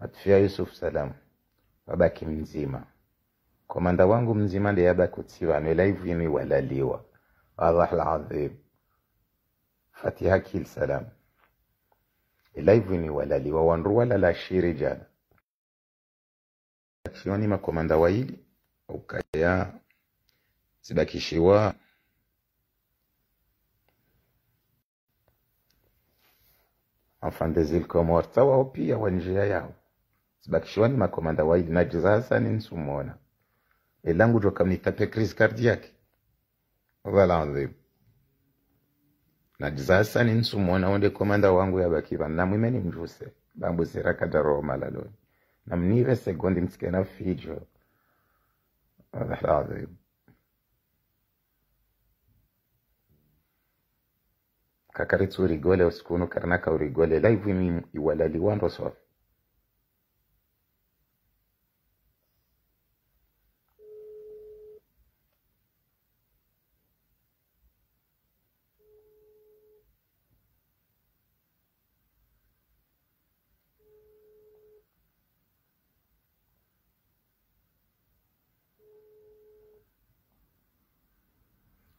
atufia Yusuf salam babaki mzima komanda wangu mzima ndiye abakutiwa no live ni walaliwa Allah alazim Fatiha kil salam live ni walaliwa wanru wala la shiri jana akiwani makomanda waili ukaya sibakishiwa afandezil komorta wao pia wanjia yao sibakishiwa ni makomanda waili na jizaza ni nsumona elangu joka mnitape crise cardiaque wala adhib na jizaza ni nsumona onde komanda wangu ya bakiva na mwimeni mjuse bambu ziraka daro malaloni na mnive segondi msikena fijo wala adhib kakaritu urigole usikunu karnaka urigole live mi iwalali wando sofi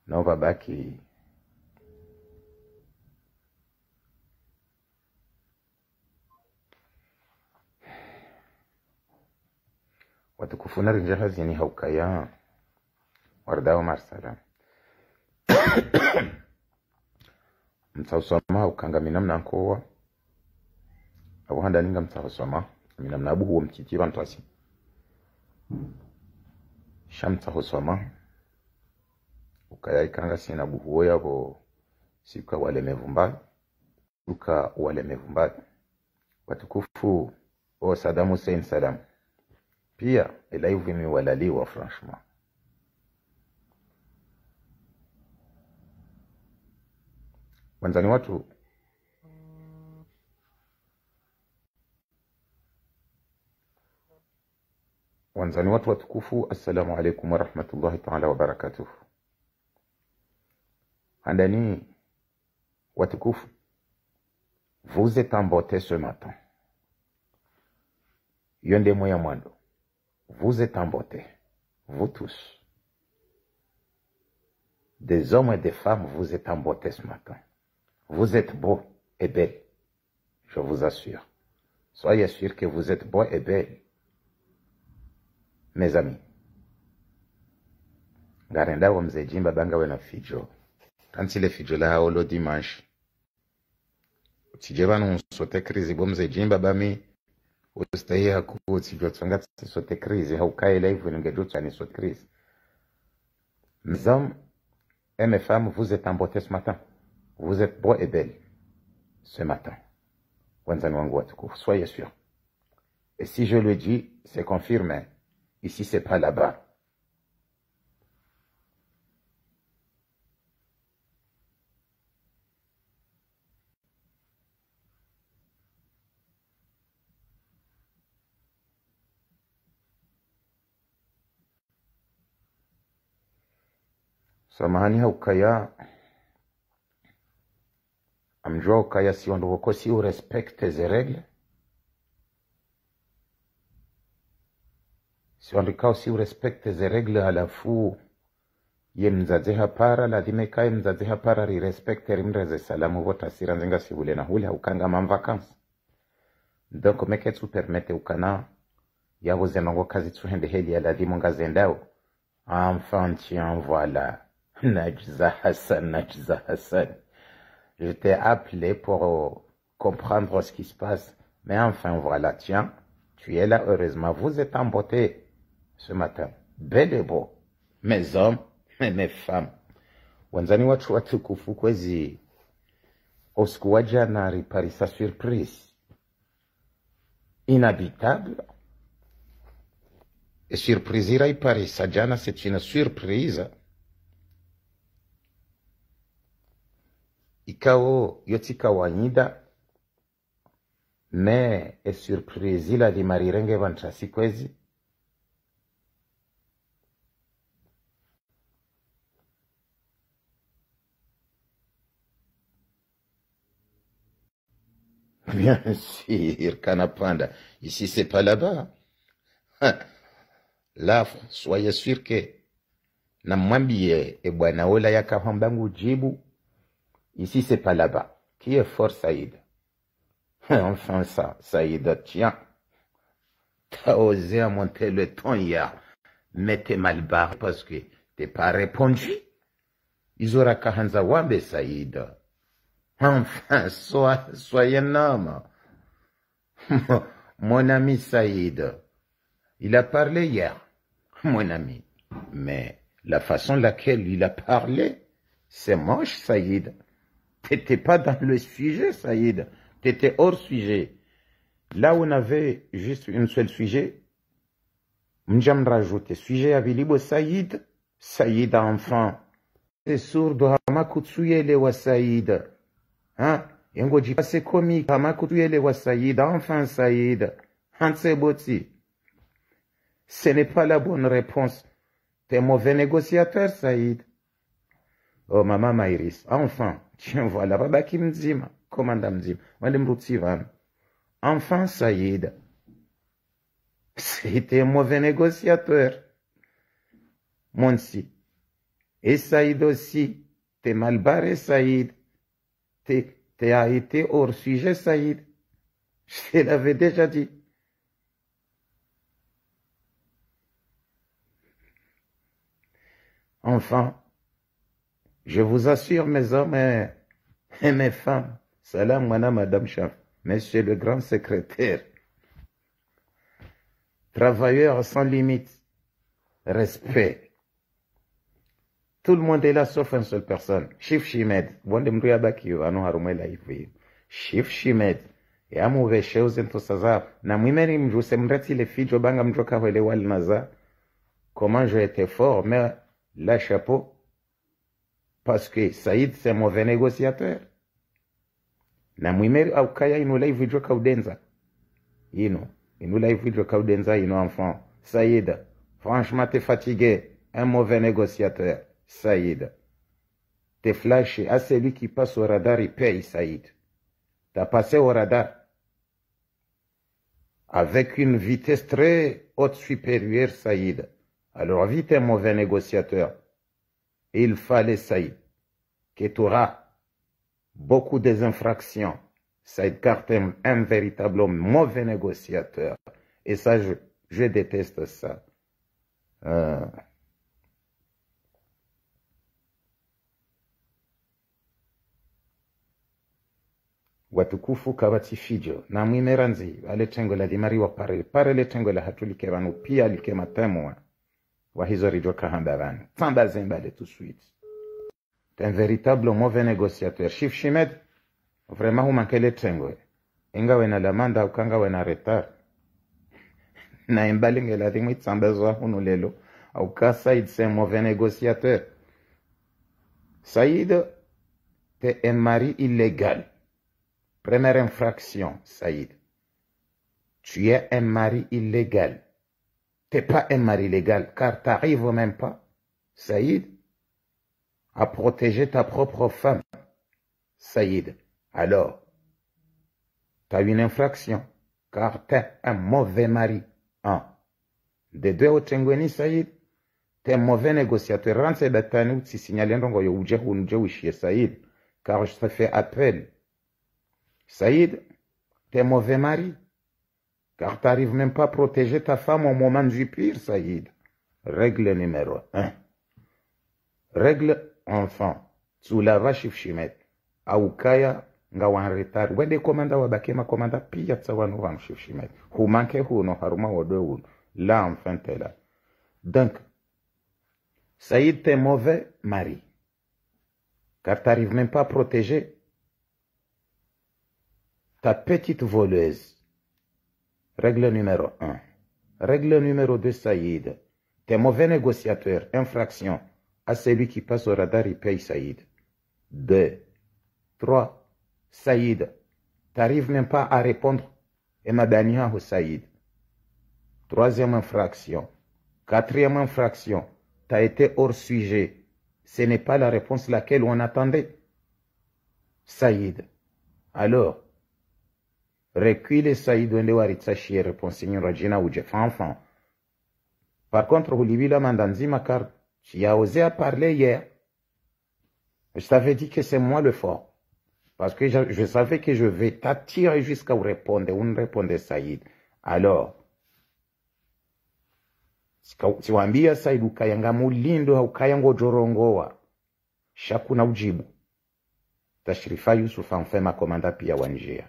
na babaki watukufuna rinjahazi yani haukaya wardao marsala mtausoma ukanga minamna nkowa abu handa ninga mtausoma minamna abu huo mkitiba mtasi shamta husoma ukaya ikanga sina abu huo yabo sika wale mevumba uka wale mevumba watukufu o Saddam Hussein Saddam pia live mi walaliwa franchement wanzani watu watukufu assalamu alaikum wa rahmatullahi ta'ala wa barakatuh andani watukufu vous êtes embotés ce matin yonde moya mwando vous êtes embotés vous tous des hommes et des femmes vous êtes embotés ce matin vous êtes beaux et belles je vous assure soyez sûrs que vous êtes beaux et belles mes amis garenda wa mzee Jimba banga wena fijo kansile fijo la hao lo dimanche utijeba no sote crise bo mzee Jimba bami ustahi hakuko tijo tsanga sote crise haukai live ningejo tsani sote crise mes hommes et mes femmes vous êtes embotés ce matin vous êtes beaux et belles ce matin wanzani wangu watukufu soyez sûrs et si je le dis c'est confirmé. Ici, c'est pas là-bas. Samahani haukaya amjua ukaya si wako si urespecte ze règles. Si wandikao si urespecte ze règles halafu ye mzaze hapara lazima ikae mzaze hapara ri respecte rimreze salamu vota sira nzenga sibule na hule haukanga ma vacances. Donc meke tu permette ukana ya wozenongo kazi tu hende heli ya lazima ngazendao enfin tiens voilà Najza Hassan je t'ai appelé pour comprendre ce qui se passe mais enfin voilà tiens tu es là heureusement vous êtes embotés ce matin bel et beau mes hommes et mes femmes wanzani watu watukufu kwezi oskuwaja na riparisa surprise inhabitable et surprise ira iparisa jana c'est une surprise ikao yotika wanyida me e surprise ila di marirenge vantrasi kwezi Bien sûr, Kanapanda. Ici, c'est pas là-bas. Là, soyez sûr que Namwambie et Bwanaola Yakahambangu Djibou. Ici, c'est pas là-bas. Qui est fort, Saïd? Enfin, ça, Saïd, tiens. T'as osé à monter le ton hier. Mais t'es mal barré parce que t'es pas répondu. Izora Kahanza Wambe, Saïd. Enfin, soyez un homme. Mon ami Saïd, il a parlé hier, mon ami. Mais la façon laquelle il a parlé, c'est moche, Saïd. T'étais pas dans le sujet, Saïd. T'étais hors sujet. Là où on avait juste un seul sujet, m'jam rajouter sujet à Bilibo Saïd. Saïd, enfin. C'est sourd, Hamakutsuye wa Saïd. Hein? Yengo dit c'est comique, Hamakutsuye wa Saïd. Enfin, Saïd. Hanseboti. Ce n'est pas la bonne réponse. T'es mauvais négociateur, Saïd. Oh, maman Maïris. Enfin, tiens, voilà, Baba Kimzima. Commandant Mzim. Madame Routivan. Enfin, Saïd. C'était un mauvais négociateur. Monsi. Et Saïd aussi. T'es mal barré, Saïd. T'as été hors sujet, Saïd. Je l'avais déjà dit. Enfin, je vous assure, mes hommes et mes femmes, salam, madame Chaf, monsieur le grand secrétaire, travailleurs sans limite, respect. Tout le monde est là sauf une seule personne. Chif Shimed, Chif Shimed, et à mauvais chose en tout ça. Na mwimeri mjuse mreti le fijo banga mjoka wele wal naza. Comment j'ai été fort, mais là, chapeau. Parce que Saïd, c'est un mauvais négociateur. Na mwimeri au kaya inulai vidjo kaudenza. Inulai vidjo kaudenza, enfant. Saïd, franchement, t'es fatigué. Un mauvais négociateur. Saïd. T'es flashé à celui qui passe au radar, il paye, Saïd. T'as passé au radar. Avec une vitesse très haute supérieure, Saïd. Alors, vite un mauvais négociateur. Il fallait, Saïd, que tu auras beaucoup des infractions. Saïd Kartem, un véritable mauvais négociateur. Et ça, je déteste ça. Watukufu kabati fijo na mwimeranzi ale tengo la dimari wa pare le tengo la hatulike vanu pia like matemwa wa hizo rijo kahamba vanu tamba zembale tout de suite. T'es un véritable mauvais négociateur. Chif Shimed, vraiment vous manquez le tengo. Inga wena la manda ukanga wena retard. Na imbalinge la dimu itsambezo hunu lelo. Au cas Saïd c'est un mauvais négociateur. Saïd, t'es un mari illégal. Première infraction, Saïd. Tu es un mari illégal. T'es pas un mari légal, car t'arrives même pas, Saïd, à protéger ta propre femme. Saïd, alors, t'as une infraction, car t'es un mauvais mari. De deux au Tengweni, Saïd, t'es un mauvais négociateur. Rense Betani, si signalé, Saïd, car je te fais appel. Saïd, t'es mauvais mari, car t'arrives même pas à protéger ta femme au moment du pire, Saïd. Règle numéro 1. Règle enfant. Tsulava Shifshimet. Aukaya ngawan retard. Wede komanda wabakema komanda pia tsawanu wam Shifshimet. Humanke huno haruma wodo. Là, enfin, t'es là. Donc, Saïd, t'es mauvais mari, car t'arrives même pas à protéger ta petite voleuse. Règle numéro 1. Règle numéro 2, Saïd. T'es mauvais négociateur. Infraction. À celui qui passe au radar, il paye, Saïd. 2. 3. Saïd. T'arrives même pas à répondre. Et madania au Saïd. Troisième infraction. Quatrième infraction. T'as été hors sujet. Ce n'est pas la réponse laquelle on attendait. Saïd. Alors, Recule Saïd wende waritashie réponse nyingi jina uje fanfan. Par contre, Hulibila Mandanzima car tu as osé à parler hier. Je t'avais dit que c'est moi le fort. Parce que je savais que je vais t'attirer jusqu'à vous répondre. Vous ne répondez Saïd. Alors, siwambia Saïd ukayanga mulindo haukayanga jorongoa. Shakuna ujibu. Tashrifa Yusuf anfema komanda pia wanjia.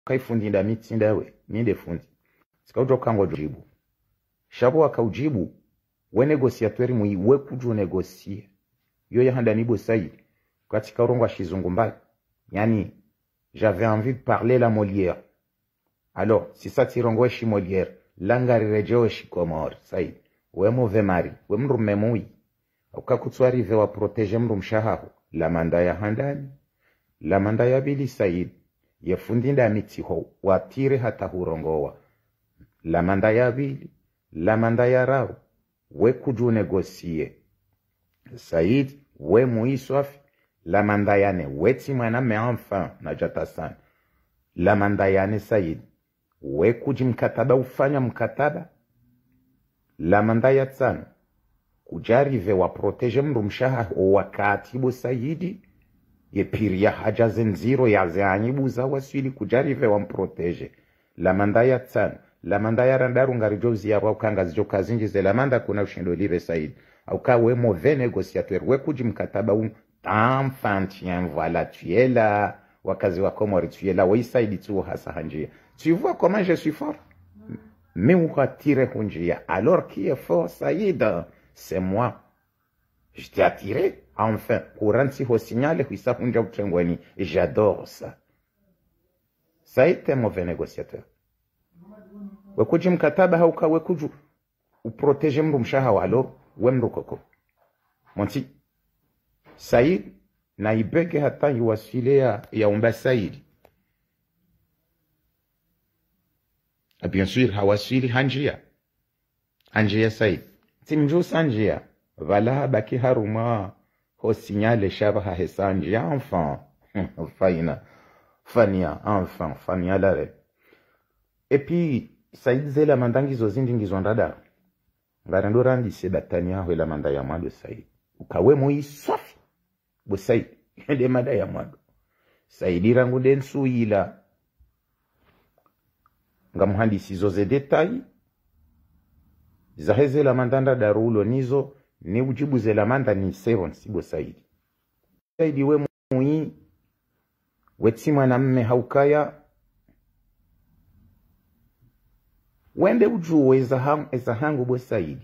Kaifundi nda mitsinda we, minde fundi. Sikaujo kango jibu. Shabu wakaujibu, we negociateur mui we kuju negocie. Yo ya handa nibo Saïd. Katika urongo wa shizungumbali. Yani, j'avais envie de parler la Molière. Alors, si ça tirongo shi Molière, langari rejeo shi Komor, Saïd. We move mari, we mrume mui. Ukakutswari vewa protege mrum shahahu. La manda ya handani. La manda ya bili Saïd. Ye fundinda mitiho, watire hata hurongowa. La manda ya bili. La manda ya rao. We kuju negocie. Saïd, we muiswafi. La mandayane, weti mwana me enfin, na jatasan. La mandayane Saïd, we kuji mkataba ufanya mkataba. La mandaya tsano, kujarive wa protege mrumshaha wakatibu Saïdi, ye piria haja zenziro ya zeanibu za wasili kujarive wa mprotege. La mandaya tsano, la mandaya randaru ngarijozi ya wakanga zijoka zinjize la manda kuna ushindo live Saïd. Auka we mauvais négociateur, we kuji mkataba enfin, tiens, voilà, tu es là. Wakazi wa Komori, tu es là. Oui, Saïd, tu es. Tu vois comment je suis fort? Mais on va tirer Hunjia. Alors, qui est fort, Saïd? C'est moi. Je t'ai attiré. Enfin, courant si au signal, j'adore ça. Saïd, t'es mauvais négociateur. Wekuji mkataba hauka wekuju. Uprotege mrumshaha wa alors, wemrukoko. Monti. Saïd, na ibeke hata yuwasile ya umba Saïd. Bien sûr, hawasili hanjia. Hanjia Saïd. Timjo sanjia. Vala baki haruma. Ho signale shabaha hesanjia. Enfin. Faina. Fania. Enfin. Fania lare. Et puis, Saïd zela mandangi zozindi ngizondada. Ngarando randi sedatania hwela mandaya mwado Saïd. Ukawe moi safi. Bo Saïd, de madaya mwado. Saïd irangu densu ila. Ngamuhandi sizoze detai. Zaheze la mandanda darulo nizo. Ni ujibu ze la manda ni seron si bo Saïd. Saïd we mui. Wetima na mme haukaya. Wende ujuwe eza hangu bo Saïd.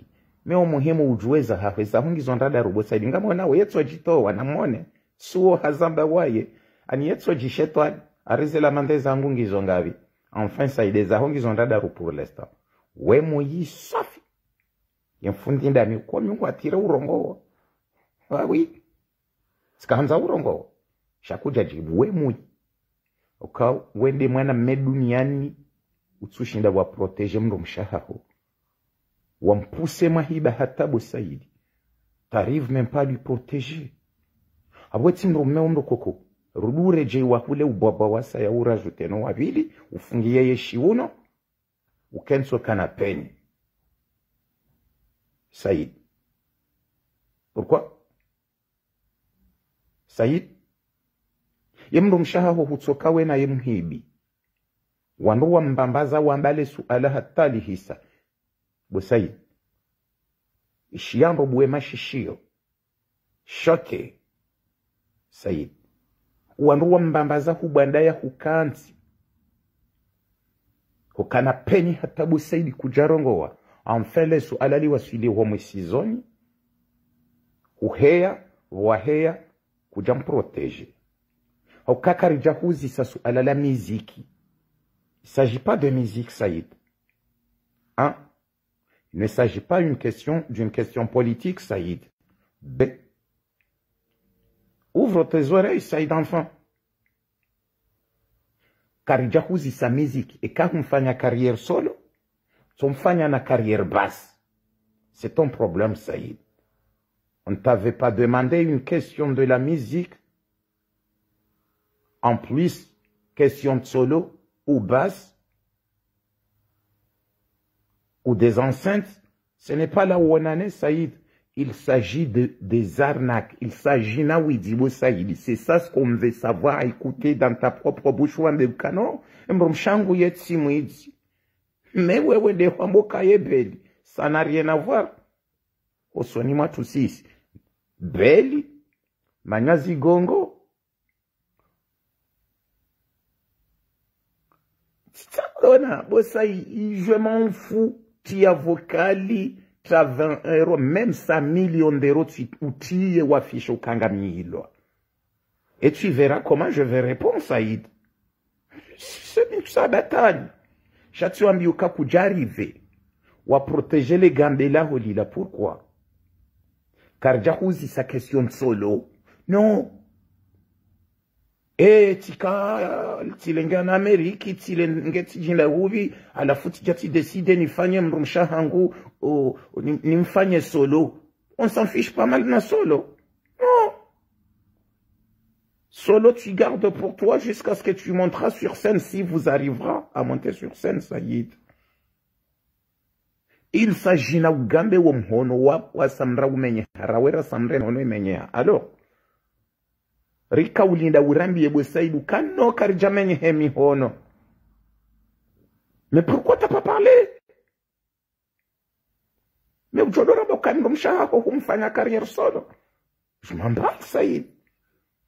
Meo muhimu ujuweza hafe za hungi zondada rubo Saïd. Ngamona we yetu ajitowa na mwone. Suo hazamba waye. Ani yetu ajishetwa. Arize la mandeza hungi zongavi. Enfin Saïd za hungi zondada rubo pour l'instant. We muyi safi. Yenfundi ndami kwa miungu atire urongo. Oui. Sikahanza urongo. Shakuja jibu we muyi. Oka wende mwana meduniani. Utsushinda wa protege mro mshahaho. Wampousse mahiba hatabu Saïd. T'arrives même pas à lui protéger. Abweti mro koko. Rudure je wakule ubaba wasa ya urajute no wabili. Ufungie yeshi uno. Ukenso kanapeni. Saïd. Pourquoi? Saïd. Yemro mshahaho hutsokawe na yemhibi. Wanduwa mbambaza wambale suala hatali hisa. Bo Saïd. Ishiambo buwe mashishio. Shoke. Saïd. Wanduwa mbambaza hubandaya hukanzi. Hukana peni hatabu Saïd kujarongowa. Amfele suala li wasili wa mwesizoni. Uheya, waheya, kujamprotege. Hukakari jahuzi sa suala la miziki. Il ne s'agit pas de musique, Saïd. Hein? Il ne s'agit pas d'une question politique, Saïd. B. Ouvre tes oreilles, Saïd, enfant. Car il y sa musique. Et quand on fait une carrière solo, on fait une carrière basse. C'est ton problème, Saïd. On ne t'avait pas demandé une question de la musique. En plus, question de solo ou basse ou des enceintes, ce n'est pas là où on en est, Saïd. Il s'agit des arnaques. Il s'agit là où il dit, Saïd, c'est ça ce qu'on veut savoir, écouter dans ta propre bouche. Mais ça n'a rien à voir. Au sonima tout six. Beli, Manyazi Gongo. Je m'en fous. Tu as vocali, tu as 20 €, même 100 millions d'euros, tu es affiché au Kangamilo. Et tu verras comment je vais répondre, Saïd. C'est sa bataille. J'atu ambiuka kujarive. Wa protéger les Gambela Holila. Pourquoi? Car Jahouzi sa question de solo. Non. Et tika tilenga na Ameriki tilenge tijinla uvi ala futi jati décide ni fanye mrumsha hangu ni mfanye solo. On s'en fiche pas mal na solo. Non. Solo tu gardes pour toi jusqu'à ce que tu monteras sur scène si vous arriverez à monter sur scène, Saïd. Il s'agit na ugambe wa mhono wa samra umenye harawera samre nono imenye. Alors Rika ulinda urambi yebo Saïd kano karjamenye hemi hono. Mais pourquoi t'as pas parlé? Mais ujodora bokan mshaha ko humfanya carrière solo. Je m'en bats, Saïd.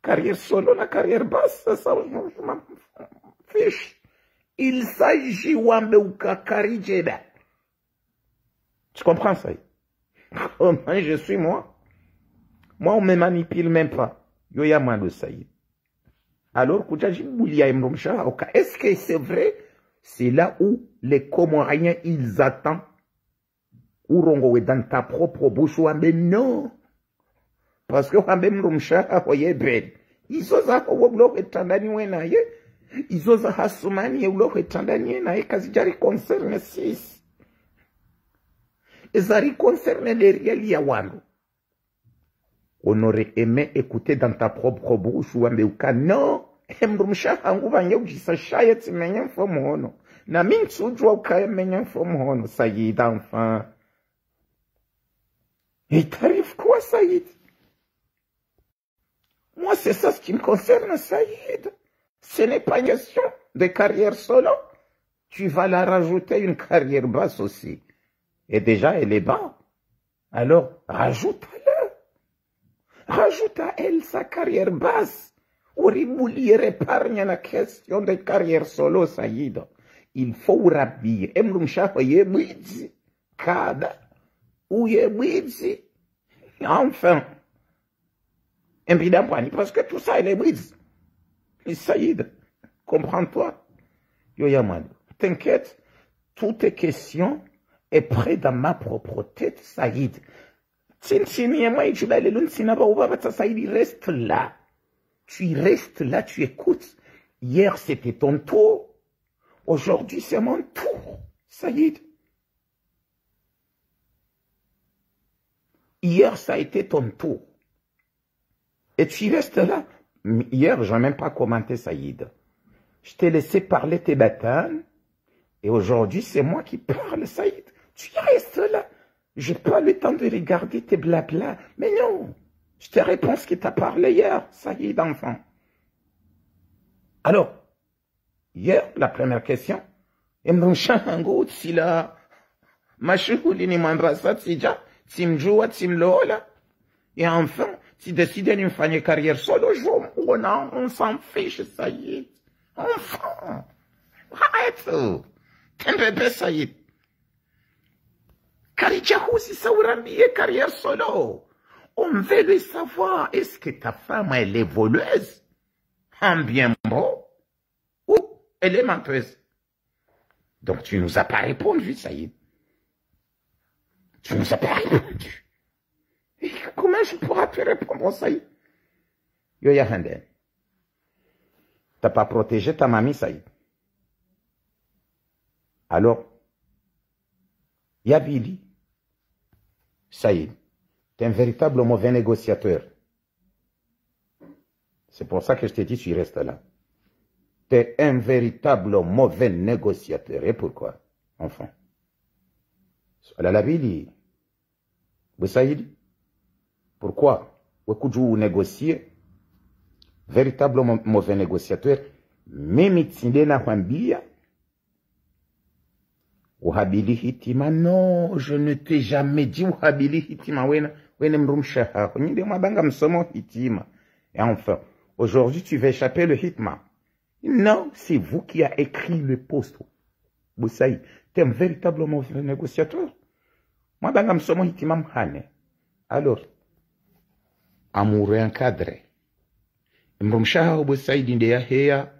Carrière solo, la carrière basse, ça, je m'en fiche. Il s'agit wambe ukakari jeda. Tu comprends, Saïd? Comment je suis, moi? Moi, on me manipule même pas. Yo yamando, Saïd. Alors, est-ce que c'est vrai? C'est là où les Comoriens, ils attendent. Ou rongo dans ta propre bouche, mais non. Parce que wambe mrumsha oye bed. Izoza woblo etandani wena ye. Izoza hasumani ulo etandani na ye kazijari concerne 6. Ezari concerne les réels ya wandu. On aurait aimé écouter dans ta propre bouche wambe uka non. Mrumsha hangu bange ujisa shayet menyen fomono. Na mintsujwa uka menyen fomono. Saïd enfin. Et t'arrive quoi, Saïd? Moi, c'est ça ce qui me concerne, Saïd. Ce n'est pas une question de carrière solo. Tu vas la rajouter une carrière basse aussi. Et déjà, elle est bas. Alors, rajoute-la. Rajoute à elle sa carrière basse. Oriboulier épargne la question de carrière solo, Saïd. Il faut rabiller. Emrumsha yebidzi. Kada. Ou yebidzi. Enfin. Parce que tout ça, il est brise. Et Saïd, comprends-toi. Yoyaman, t'inquiète, toutes tes questions est prêt dans ma propre tête, Saïd. Saïd, reste là. Tu restes là, tu écoutes. Hier, c'était ton tour. Aujourd'hui, c'est mon tour, Saïd. Hier, ça a été ton tour. Et tu restes là. Hier, je n'ai même pas commenté Saïd. Je t'ai laissé parler tes batanes. Et aujourd'hui, c'est moi qui parle, Saïd. Tu restes là. Je n'ai pas le temps de regarder tes blabla. Mais non. Je te réponds ce que tu as parlé hier, Saïd, enfant. Alors, hier, la première question. Et enfin, si décide d'une faire carrière solo, on s'en fiche, Saïd. Enfin, arrête. T'es un bébé, Saïd. Karidjahou, si ça aura une carrière solo. On veut le savoir. Est-ce que ta femme, elle est voleuse? En bien beau? Ou elle est menteuse? Donc, tu nous as pas répondu, Saïd. Tu nous as pas répondu. Et comment je pourrais te répondre, Saïd? Yoya Handen. T'as pas protégé ta mamie, Saïd. Alors, Yabili, Saïd, t'es un véritable mauvais négociateur. C'est pour ça que je t'ai dit, tu restes là. T'es un véritable mauvais négociateur. Et pourquoi? Enfin. La Bible, vous savez, pourquoi? Vous négocier, véritable mauvais négociateur, même si na kwambia, uhabili hitima. Non, je ne t'ai jamais dit uhabili hitima. Wena mrumshaha. Nyinde mwabanga msomo hitima. Et enfin, aujourd'hui, tu vas échapper le hitma. Non, c'est vous qui a écrit le poste. Boussaï, t'es un véritable mauvais négociateur. Moi, bangam somo hitima mhane. Alors, amoureux encadré. Mrumshaha Boussaï dindea heya.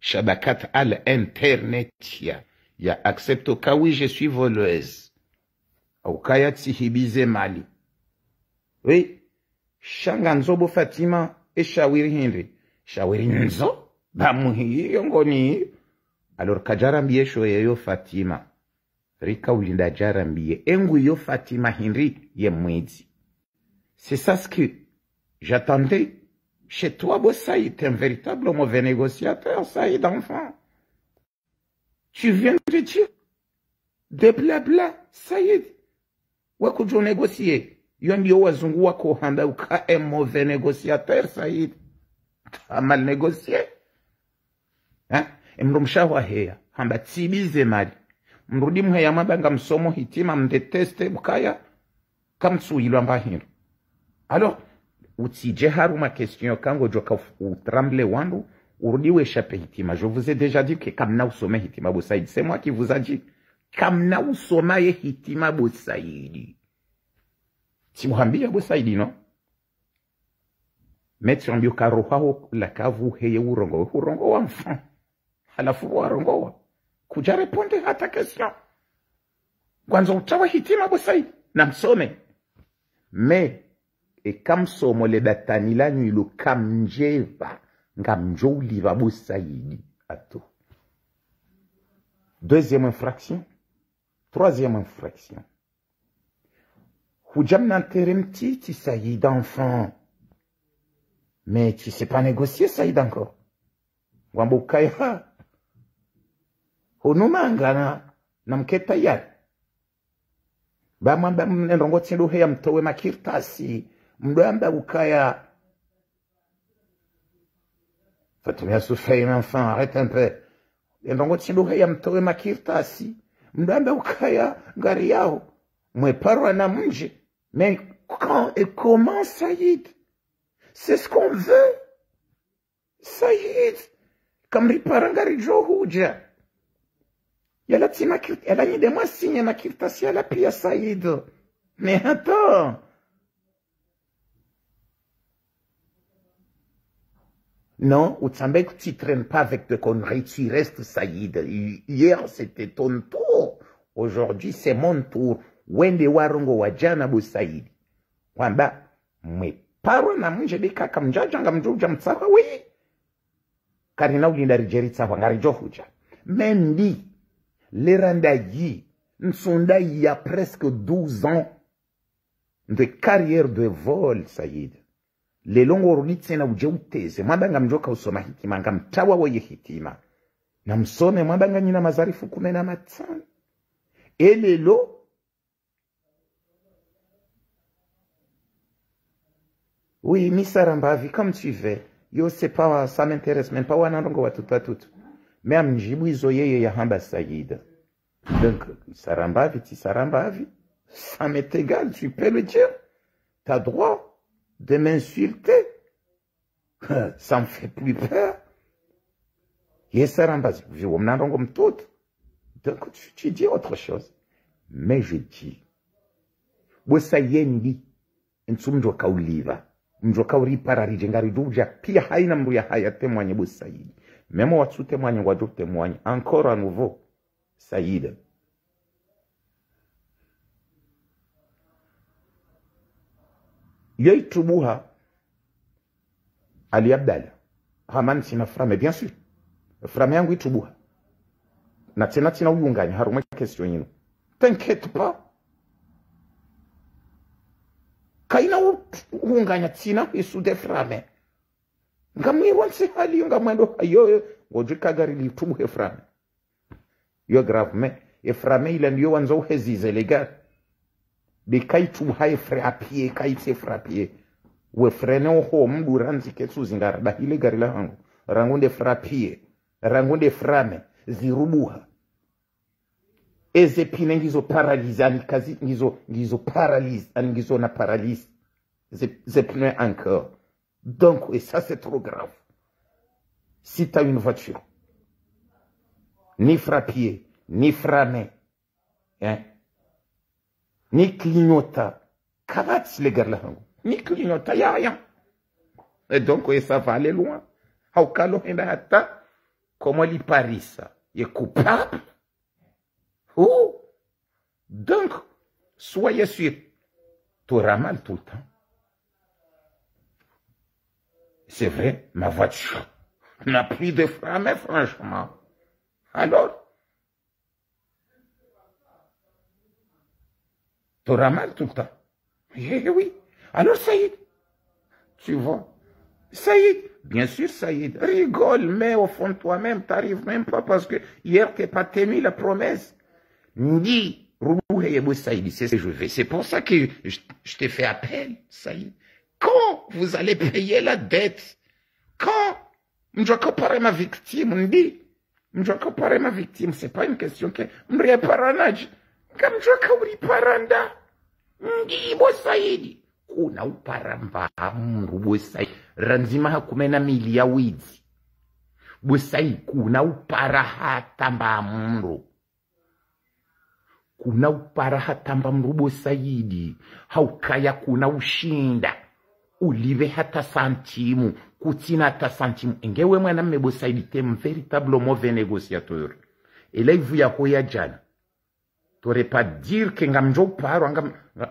Shabakat al internet ya accepto kawi je suis voleuse. Au kaya tsihibize mali. Oui. Shanga nzobo Fatima e shawiri Henry. Shawiri nzo? Bamuhi yongoni. Alors kajarambie shoye yo Fatima. Rika ulinda jarambie. Engu yo Fatima Henry ye mwezi. C'est ça ce que j'attendais. Chez toi, Boussaïd, t'es un véritable mauvais négociateur, Saïd, enfant. Tu viens de dire des blabla, Saïd. Wakujo négocier. Yondi wazungu wako handa uka un mauvais négociateur, Saïd. T'as mal négocié. Hein? Mrumsha wa heya. Hamba tibize mali. Mrudi mheya mabanga msomo hitima mdeteste bukaya. Kamtsu ilwamba hiro. Alors, utije haruma question kango joka tremble wandu urudiwe chape hitima. Je vous ai déjà dit que kamna usome hitima Boussaïd. C'est moi qui vous a dit. Kamna usoma ye hitima Boussaïd. Si muhambia Boussaïd, non? Metri ambio karoha la kavu heye urongo. Urongo wa mfan. Halafu wa urongo wa. Kuja réponde à ta question. Kwanza utawa hitima Boussaïd. Na msome. Mais, et comme somo le datanila nuilo kamjeva ngamjo liva Boussaïd ato. Deuxième infraction. Troisième infraction. Hujam n'enterrem-ti Saïd enfant. Mais tu sais pas négocier Saïd encore. Wambo kaya. Honumangana namketa yal. Bamamba mnenrongo tsindu heya mtowe makirtasi. Mdamba ukaya. Fatumia souffrir un enfant, arrête un peu. Ndongo tsindu heya mtowe makirtasi. Mdamba ukaya ngari yao. Mweparwa na mnje. Mais quand et comment, Saïd? C'est ce qu'on veut. Saïd. Comme ripara ngari johuja. Yala tima kirtasi. Yala nide mwa signe makirtasi yala pia Saïd. Mais attends. Non, Outsambek, tu ne traînes pas avec de conneries, tu restes Saïd. Hier, c'était ton tour. Aujourd'hui, c'est mon tour. Wende warongo wajana Boussaïd. Wamba, mwe paro na mnje bika kamjaja ngamjuja mtsawa oui. Karina ulinda rijeri tsawa ngarijo huja. Mendi, l'eranda yi, nsonda il y a presque 12 ans de carrière de vol, Saïd. Le longo runitse na uje uteze. Mwabanga mjoka usoma hitima. Ngamtawa woye hitima. Na msome mwabanga nina mazarifu 15. Elelo. Oui, misarambavi, comme tu veux. Yo, c'est pas, ça m'intéresse même pas. Wananongo watutu. Mais amjibu izo yeye ya hamba Saïd. Donc, sarambavi, ti sarambavi. Ça m'est égal, tu peux le dire. T'as droit de m'insulter. Ça me fait plus peur. Donc tu dis autre chose. Mais je dis, Boussaïd nsumjo kauliva. Mjo kauri pararije ngari duja pia haina mru ya haya témoigne Boussaïd. Même watsu témoigne wadu témoigne. Encore à nouveau, Saïd. Yoy tubuha Ali Abdallah Haman sina frame bien sûr frame yangu itubuha na tena tina uyunganya haruma question yino t'inquiète pas kaina uyunganya tina isu de frame ngamwe wanse hali ngamwendo ayo wajika gari li tumu heframe. Yo grave, mais eframe il a ndio wanzo hezize les gars. De kai tumu ha efre a pied, kai se frapier. We frene ho mdu ranzi ketsu zingara. Da hile gari la hangu. Rangunde frapier. Rangunde frame. Zirubuha. Eze pine ngizo paralyse. Anikazi ngizo paralyse. Ngizo na paralyse. Ze pine encore. Donc, et ça c'est trop grave. Si tu as une voiture, ni frappier, ni framé, hein, ni clignota, cavatz les gars là, ni clignota, y a rien. Et donc, et ça va aller loin. Comment il parie ça? Il est coupable. Oh! Donc, soyez sûr, tu auras mal tout le temps. C'est vrai, ma voiture n'a plus de frein, mais franchement. Alors, tu auras mal tout le temps. Eh oui. Alors, Saïd, tu vois. Saïd, bien sûr, Saïd, rigole, mais au fond de toi-même, tu n'arrives même pas parce que hier, tu n'as pas tenu la promesse. Ndi, Saïd, c'est ce que je vais. C'est pour ça que je t'ai fait appel, Saïd. Quand vous allez payer la dette, quand je dois comparer ma victime, on dit, je dois comparer ma victime, c'est pas une question que je dois paranage. Comme je dois paranda, ndi bo Saidi, kuna uparamba bo Saidi, ranzima hakumena milia wizi. Bo Saidi, kuna upara hatamba mru. Kuna upara hatamba mru bo Saidi, haukaya kuna ushinda. Ulive hata santimu, kutina hata santimu. Engewe mwana mmebo Saidi tem véritable mauvais négociateur. Et là, il vous y a hoya jana. T'aurais pas dire que ngamjo paro,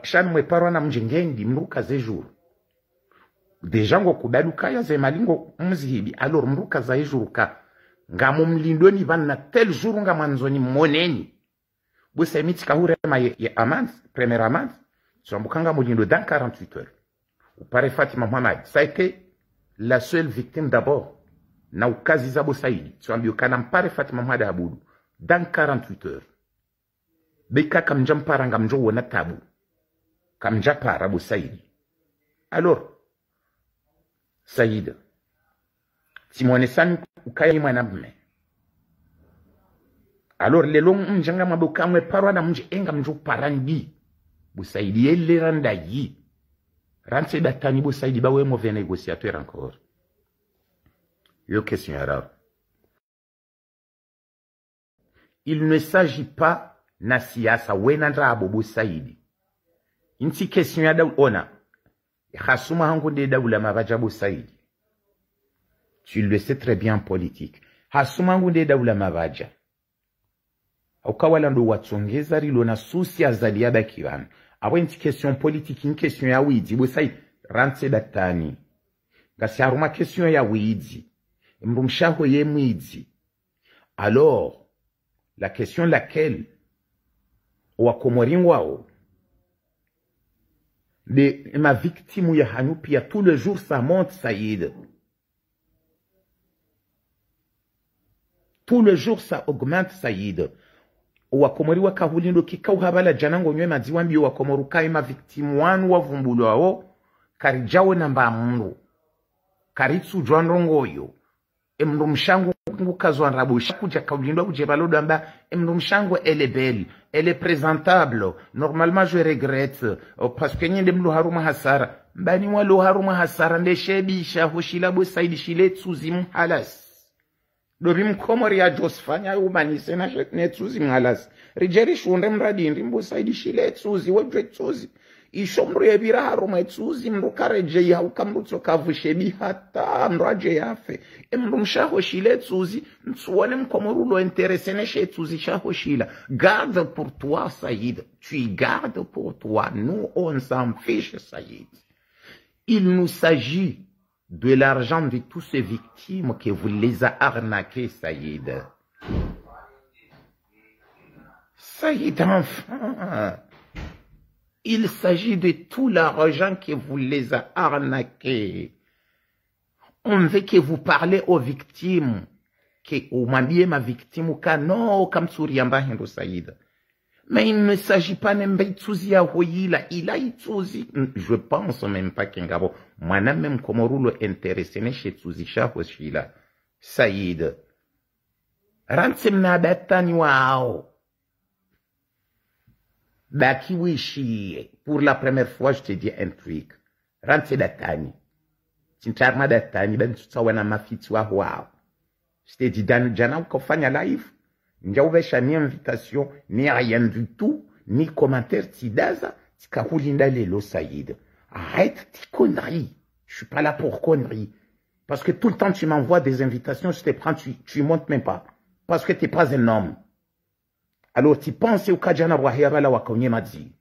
shan mwe paro na mjengendi, mruka ze jour. Deja ngo kudaluka ya ze malingo mzihibi. Alors mruka za jour ka. Ngamo mlindoni van na tel jour ngamanzoni moneni. Bwesa mitika hurema ye amant, première amant. Zwambukanga mulindo dans 48 heures. Ou pare Fatima Mohamed, ça a été la seule victime d'abord. Na ukazi zabo Saidi. Tu as dit que pare Fatima Mohamed Aboudou. Dans 48 heures. Beka kamjam paranga mjo wona tabu. Kamja para Abou Saidi. Alors, Saïd, si mon esan ukaya mwanabme. Alors, les longs mjanga maboka mwe parwa na mje enga mjo parandi. Abou Saidi yele randa yi. Ranse datani Abou Saidi ba we mauvais négociateur encore. Yo question arabe. Il ne s'agit pas na siasa wenandra Abou Saidi. Inti question ya daou ona. Khasuma hangu de daoula mabaja Abou Saidi. Tu le sais très bien en politique. Hasuma hangu de daoula mabaja. Ukawala ndo watsongeza rilo na susi azali ya bakiwanu. Awa inti question politique, une question ya widi. Abou Saidi ranse datani. Gasi haruma question ya widi. Mrumshaho ye mwidi. Alors, la question laquelle wakomoringwao de ma victime ya hanupia tout le jour ça monte Saïd. Tout le jour ça augmente Saïd. Wakomori wakahulindo kikau habala janango nywe maziwambi wakomorukai ma victime wanu wavumbulu wao karijawe namba mru karitsu jwanrongoyo emru mshangu ngukazwa nrabusha kuja kaulindo kujebalodo amba emru mshangu elle est belle, elle est présentable. Normalement je regrette parce que nyende mlu haruma hasara mbani walo haruma hasara ndeshebisha hushila Abou Saidi shile tsuzimu halas dorim komori ya Josfanya umanise na shekne tsuzimu halas rijeri shunde mradi Abou Saidi shile tsuzi wejwe tsuzi ishomru yebira haruma tsuzi mrukareje ya ukamrutso kavushebi hata mraje yafe mrumshaho shile tsuzi nsuone mkomorulo interesene she tsuzi shaho shila. Garde pour toi Saïd, tu gardes pour toi, nous on s'en fiche Saïd. Il nous s'agit de l'argent de tous ces victimes que vous les a arnaqués Saïd. Saïd enfin, il s'agit de tout l'argent que vous les a arnaqués. On veut que vous parlez aux victimes que umwambie ma victime kano kamtsuri ambahendo Saïd. Mais il ne s'agit pas n'embetsuzi ya hoyila, il a itsuzi. Je pense même pas qu'engabo. Moi même comme roulo intéressé ne chetsuzi shahoshila. Saïd. Ransem na batani wao. Baki wishi. Pour la première fois, je te dis un truc. Rantse datani. Tincharma datani, ben tutawana mafiti wa wao. Je te dis, dans jana ukofanya live. Njauvesha ni invitation, ni rien du tout, ni commentaire tidaza, tikahulinda lelo Saïd. Arrête tes conneries. Je suis pas là pour conneries. Parce que tout le temps tu m'envoies des invitations, je te prends, tu montes même pas. Parce que t'es pas un homme. Alors tu penses au kajana wahiabala wakonye madzi.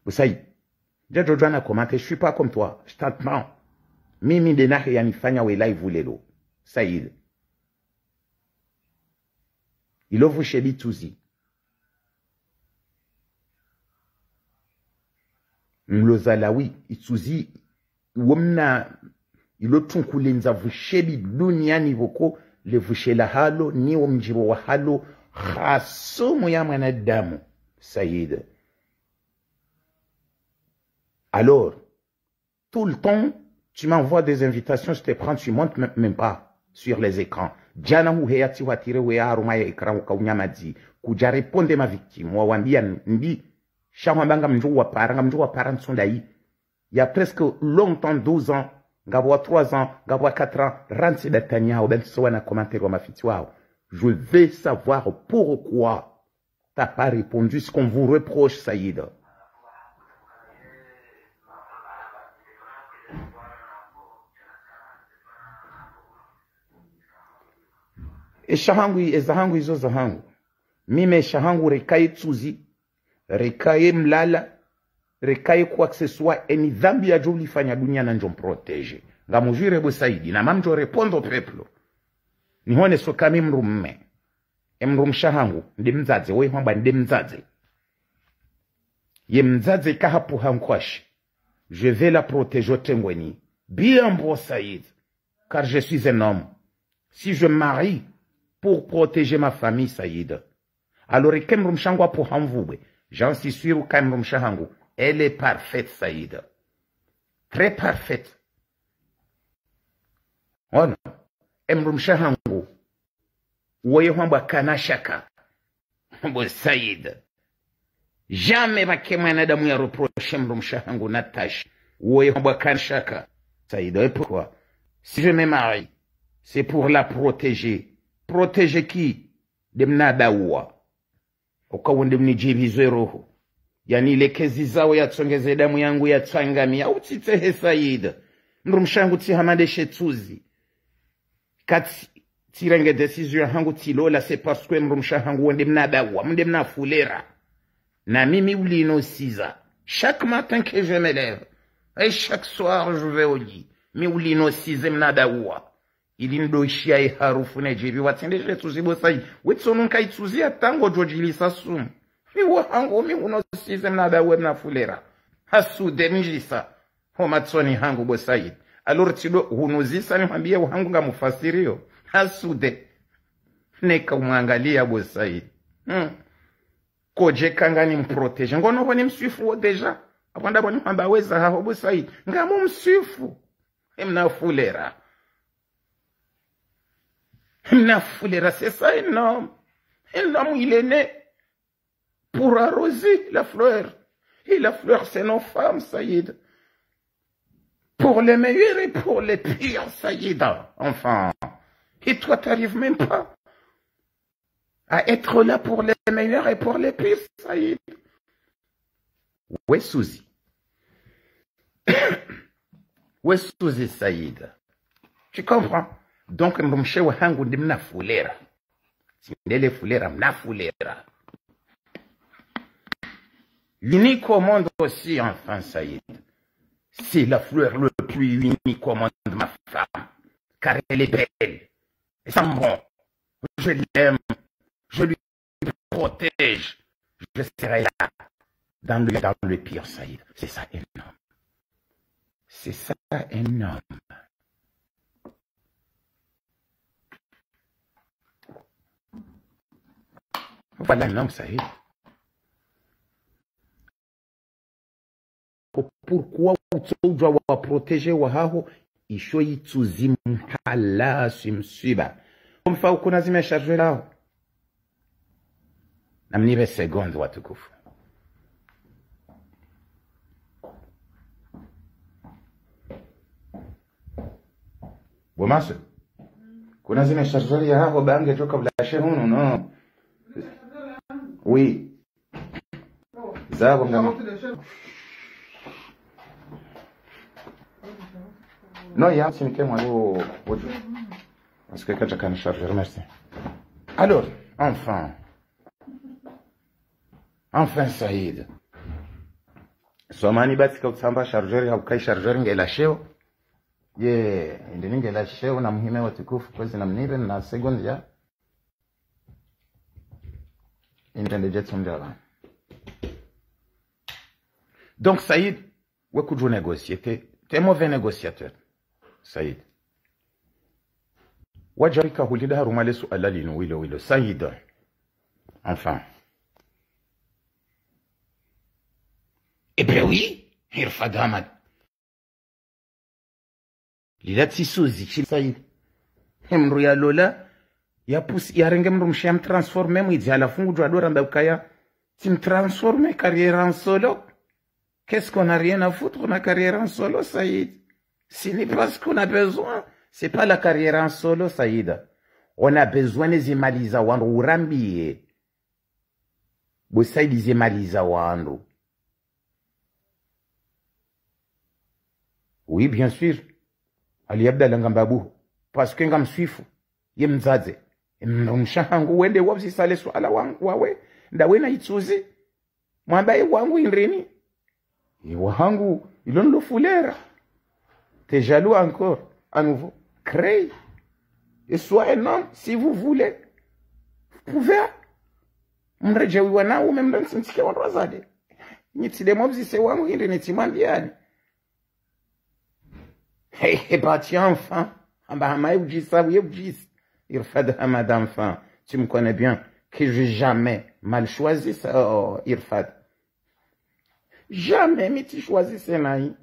Saïd. Jajo jana commenté, je suis pas comme toi. Je t'attends. Mimi de nahe yanifanya we live lelo. Saïd. Il ouvre chez Bituzi. Mlozalawi, Ituzi, womna, ilotun kulenza vushebi duniani voko, le vushela halo, ni womjibo wa halo, khasomu ya mwanadamu, Saïd. Alors, tout le temps, tu m'envoies des invitations, je te prends, tu montes même pas sur les écrans. Jana huheati watire wea arumaya ikra ukaunyamaji. Kuja réponde ma victime. Wawambia ndi. Shawambanga mjua para nsondai. Il y a presque longtemps, 12 ans, ngabwa 3 ans, ngabwa 4 ans, ransi datanya ou ben soana commentaire wa mafiti wao. Je veux savoir pourquoi t'as pas répondu ce qu'on vous reproche, Saïd. Shahangu ezahangu izo zahangu. Mime shahangu rekai tsuzi, rekai mlala, rekai kwa que ce soit eni dhambi ya juli fanya dunia na njom protege. Nga mujire bu Saïdi na mamjo repondo peplo. Nihone sokami mrumme. Mrum shahangu ndi mzaze we hamba ndi mzaze. Ye mzaze kahapu hankwashi. Je vais la protéger tengweni. Bien bon Saïd. Car je suis un homme. Si je me marie pour protéger ma famille, Saïd. Alors, j'en suis sûr que elle est parfaite, Saïd. Très parfaite. Oh non. Emrumshahangu. Woye hamba kanashaka. Bo Saïd. Jamais ma kemana mu ya reproche Emrumshahangu Natash. Woye hamba kanashaka. Saïd, et pourquoi? Si je me marie, c'est pour la protéger. Protéger qui? Demnadawa. Ukawunde mnijibize roho. Yani lekezi zao ya tsongeze damu yangu ya tsangami. Au titehe Saïd. Mrumshangu tihamade shetuzi. Kati tirenge decision hangu tilola c'est parce que mrumshangu wende mnadawa. Mde mnafulera. Na mimi ulino siza. Chaque matin que je me lève. Et chaque soir je vais au lit. Mi ulino size mnadawa. Ilindo ishia harufu nejibi watendeshe tuzibo Saïd. Wetsono nka ituzia tango jojilisa sumu. Mi wahangu mi unosize mnadawa mnafulera. Hasude mjisa. Homatsoni hangu bo Saïd. Alors tido hunuzisa ni mwambie wahangu nga mufasirio. Hasude. Neka umwangalia bo Saïd. Koje kanga ni mproteje. Ngono wani msifu deja. Apanda wani mwamba weza haho bo Saïd. Nga mu msifu. Mnafulera. Mnafulera, c'est ça un homme. Un homme, il est né pour arroser la fleur. Et la fleur, c'est nos femmes, Saïd. Pour les meilleurs et pour les pires, Saïd. Enfin. Et toi, t'arrives même pas à être là pour les meilleurs et pour les pires, Saïd. Ouais, Souzi. Ouais, Souzi, Saïd. Tu comprends? Donc, mrumshe wa hangu ndi mnafulera. Sindele fulera, mnafulera. L'unique au monde aussi, enfin, Saïd. C'est la fleur le plus unique au monde de ma femme. Car elle est belle. Elle sent bon. Je l'aime. Je lui protège. Je serai là. Dans le pire, Saïd. C'est ça un homme. C'est ça un homme. Voilà, non, Saïd. Pourquoi tu dois protéger wahaho isho yitsuzi mhala simsiba kumfa ukuna zimesharjwe lao na mnibe seconde watukufu bomaso kuna zimesharjwe ya hapo bange toka blashe hunu no oui zabo ngama non, il y a un signe moi parce que quand j'ai qu'un chargeur, merci. Alors, enfin, Saïd. Somani basi kwa tsamba chargeur ya ukai chargeur ngela sheo. Ye, ndini ngela sheo na muhime watukufu kwa zina mnibe na seconde ya. Intende jet mjala. Donc Saïd, ouais que je négocie, t'es mauvais négociateur. Saïd. Wajarika hulida harumale su'alali no wilo. Saïd. Enfin. Eh ben oui, Irfad Hamad. Lila tsisuzi chil Saïd. Hemru ya lola ya pousse ya renge mru msham transformer mu idzi ala fungu jwa dora mbakaya tim transformer carrière en solo. Qu'est-ce qu'on a rien à foutre ma carrière en solo Saïd? Ce n'est pas ce qu'on a besoin. C'est pas la carrière en solo, Saïd. On a besoin des Emaliza Wandro Rambi. Vous savez, les Emaliza Wandro. Oui, bien sûr. Ali Abdallah Ngambabou. Parce que Ngam Swifu. Yemzadze. Mshangu wende wabsi sale swala wangu wawe. Ndawe na itsuze. Mwambaye wangu inreni. Wangu ilon lo fulera. T'es jaloux encore, à nouveau. Crée. Et sois un homme, si vous voulez. Vous pouvez. Mrejewiwana ou même dans ce qu'on razade. Nitide mobzi se wangu inde nitimandiani. Hey, bâti enfant. Amba hamaye ujisa, oui, ujis. Irfad Hamad enfant. Tu me connais bien que j'ai jamais mal choisi ça, oh, Irfad. Jamais, mais tu choisis ça, naï.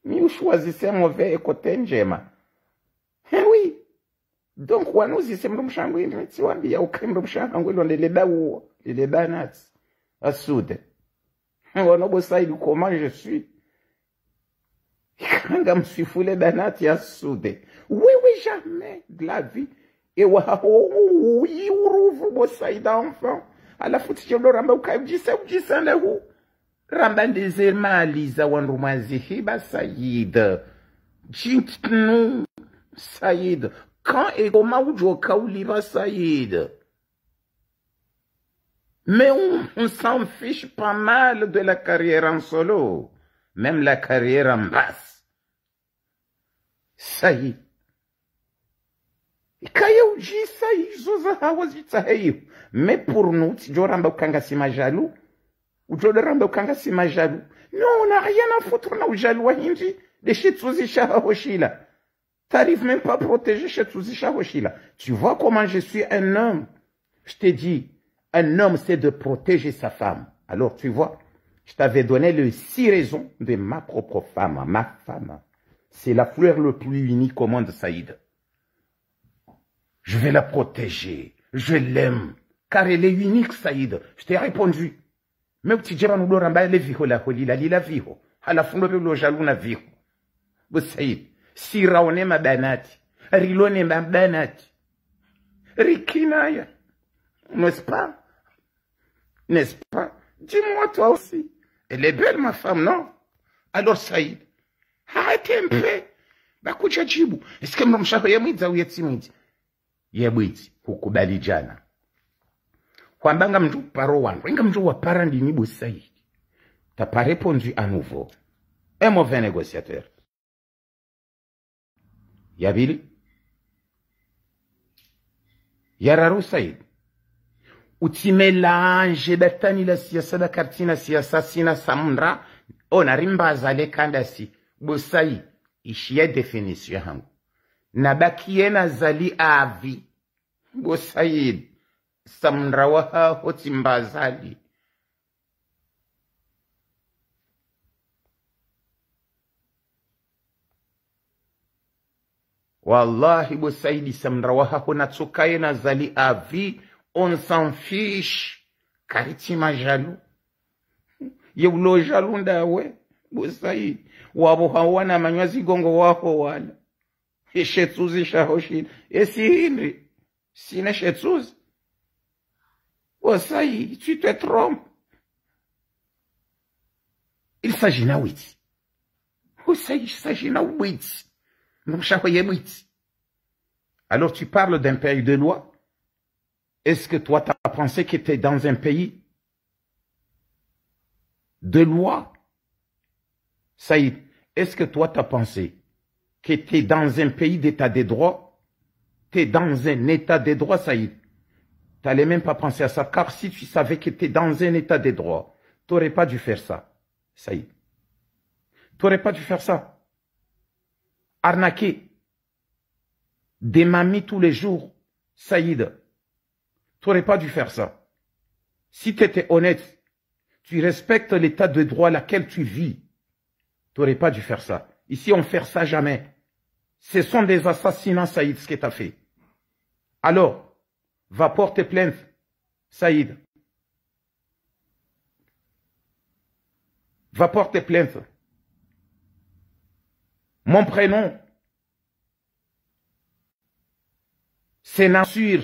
Mais vous choisissez mauvais côté njema. Eh oui. Donc, wanuzi se mrumshangu indi tiwambi ya ukimrumshangu ilo leleba uo. Leleba nats. Asude. Wanobo saïd comment je suis. Kanga msifule banati asude. Oui, jamais de la vie. Et waho, oui, uruvu bo saïd enfant. À la foute, je le ramba ujisa la ou. Ramban des Emaliza Wandrumazihi ba Saïd. Jintnou Saïd. Quand et comment vous jouez Kaouliba Saïd? Mais on s'en fiche pas mal de la carrière en solo. Même la carrière en basse. Saïd. Mais pour nous, si je ramba kanga si majalou, ou je le ramba kanga si majalou. Non, on n'a rien à foutre, on a jalou hindi, de chez Tsuzisha Hoshila. T'arrives même pas à protéger chez Tsuzisha Hoshila. Tu vois comment je suis un homme. Je t'ai dit, un homme c'est de protéger sa femme. Alors tu vois, je t'avais donné les 6 raisons de ma propre femme, ma femme. C'est la fleur le plus unique au monde, Saïd. Je vais la protéger. Je l'aime. Car elle est unique, Saïd. Je t'ai répondu. Mais tu diras nous l'oramba le viho la holila lila viho. À la fin le jaloux na viho. Vous Saïd. Si raone ma banati. Rilone ma banati. Rikinaya. N'est-ce pas? N'est-ce pas? Dis-moi toi aussi. Elle est belle ma femme, non? Alors Saïd. Arrêtez un peu. Bakucha jibu. Est-ce que mromshako yamwidza uyetsimwidzi? Yebwidzi kukubali jana. Kwambanga mtu paro wangu. Inga mtu wapara ndini bu Saïd. T'as pas répondu à nouveau. Un mauvais négociateur. Yabili? Yararu Saïd. Utimelange batani la siasa da kartina siasa sina samundra. Ona rimba zale kandasi. Busai, ishia définition hangu. Nabakie na zali avi. Bosaïd, samrawaha hotimbazali. Wallahi Bosaidi samrawaha honatsukaye na zali avi, on s'en fiche. Karitima jaloux. Yewlo jaloux ndawe. Bosaidi. Wabo hawana manywazi gongo wako wala. Shetsuzi shahoshini. Si Henry. Sine Shetsuzi. Bosaidi, tu te trompes. Il s'agit na witi. Bosaidi, il s'agit na witi. Alors tu parles d'un pays de loi. Est-ce que toi, tu as pensé que tu es dans un pays de loi? Saïd, est-ce que toi, tu as pensé que tu es dans un pays d'état de droit? Tu es dans un état de droit, Saïd. Tu n'allais même pas penser à ça, car si tu savais que tu es dans un état de droit, tu n'aurais pas dû faire ça, Saïd. Tu n'aurais pas dû faire ça. Arnaquer des mamies tous les jours, Saïd. Tu n'aurais pas dû faire ça. Si tu étais honnête, tu respectes l'état de droit dans lequel tu vis, tu n'aurais pas dû faire ça. Ici, on ne fait ça jamais. Ce sont des assassinats, Saïd, ce que tu as fait. Alors, va porter plainte, Saïd. Va porter plainte. Mon prénom, c'est Nassur.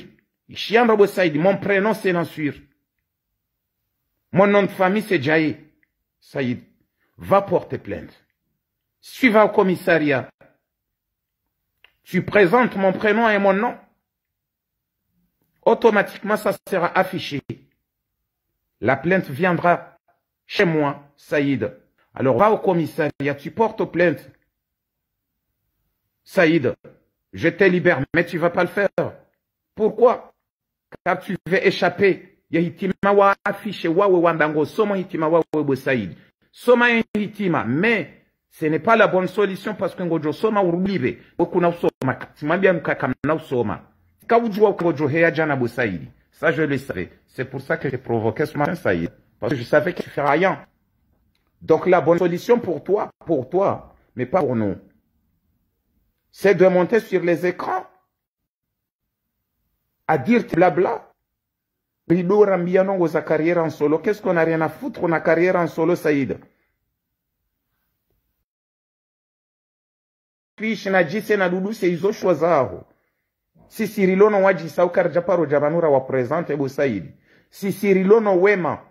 Mon prénom, c'est Nassur. Mon nom de famille, c'est Djaï. Saïd, va porter plainte. Si tu vas au commissariat, tu présentes mon prénom et mon nom. Automatiquement, ça sera affiché. La plainte viendra chez moi, Saïd. Alors, va au commissariat, tu portes plainte. Saïd, je te libère, mais tu ne vas pas le faire. Pourquoi? Car tu veux échapper. Yahitima affiché wawe wandango soma hitima wawe Saïd. Soma hitima, mais ce n'est pas la bonne solution parce que ngojo soma urulibe. Okuna usoma, timambia mkaka na usoma. Kaujua ngojo heya jana bo Saïd. Ça je le savais. C'est pour ça que j'ai provoqué ce matin Saïd. Parce que je savais que tu fais rien. Donc la bonne solution pour toi, mais pas pour nous, c'est de monter sur les écrans à dire blabla. Rido Rambiano aux carrière en solo. Qu'est-ce qu'on a rien à foutre? On a carrière en solo, Saïd. Fish na jise na dudu se izo shwazao. Si Cirilono waji saukar japaro jabanura wa présente bo Saïd. Si Cirilono wema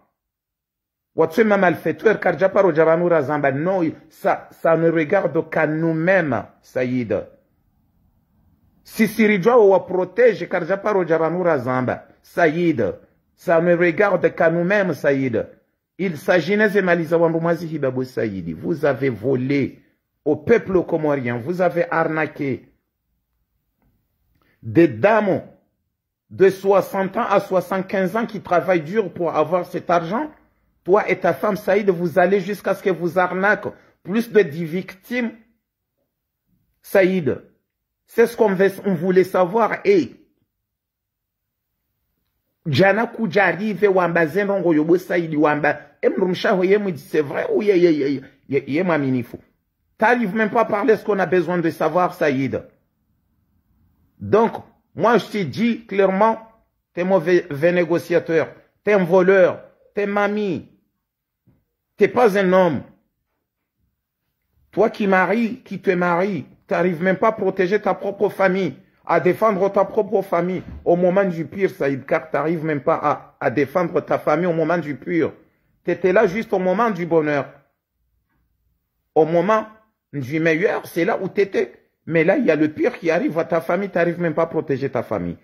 watsema malfaiteur car japaro jabanura zamba. Non, ça ne regarde qu'à nous-mêmes, Saïd. Si Sirijwa wa protège car japaro jabanura zamba. Saïd, ça ne regarde qu'à nous-mêmes, Saïd. Il s'agit de Saïd. Vous avez volé au peuple comorien, vous avez arnaqué des dames de 60 ans à 75 ans qui travaillent dur pour avoir cet argent. Toi et ta femme, Saïd, vous allez jusqu'à ce que vous arnaquez plus de 10 victimes. Saïd, c'est ce qu'on voulait savoir. Et Jana kujarive wamba zenongo yobo Saïd wamba emrumshaho yemu dit c'est vrai ou yé maminifou. T'arrives même pas à parler ce qu'on a besoin de savoir, Saïd. Donc, moi je te dis clairement, t'es mauvais négociateur, t'es un voleur, t'es mamie, t'es pas un homme. Toi qui te maries, t'arrives même pas à protéger ta propre famille, à défendre ta propre famille au moment du pire, Saïd, car tu n'arrives même pas à défendre ta famille au moment du pire. Tu étais là juste au moment du bonheur. Au moment du meilleur, c'est là où tu étais. Mais là, il y a le pire qui arrive à ta famille, tu n'arrives même pas à protéger ta famille.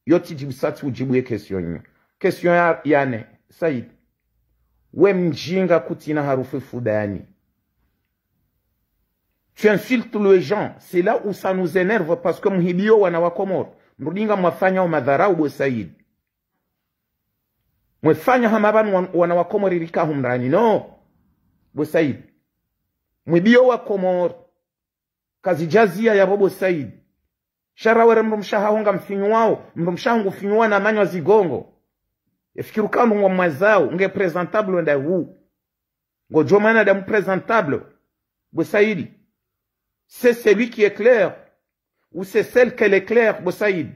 Yo ti dis ça, tu dis question. Question yane, Saïd. We mjinga kutina harufe fudani. Tu insultes les gens. C'est là où ça nous énerve parce que mhibio wanawakomor. Mrudinga mwafanya wa madharau bo Saïd. Mwafanya hamaban wanawakomor irika humrani. No. Bo Saïd. Mwibio wa komor. Kazi jazia ya bobo Saïd. sharawere mrumshaha honga mfinyu wao mrumshaha ngufinywa na manywa zigongo efikiru kanu ngwa mwazao nge presentable nda huu ngo jomana da présentable Boussaïd c'est celui qui est clair ou c'est celle qu'elle est claire Boussaïd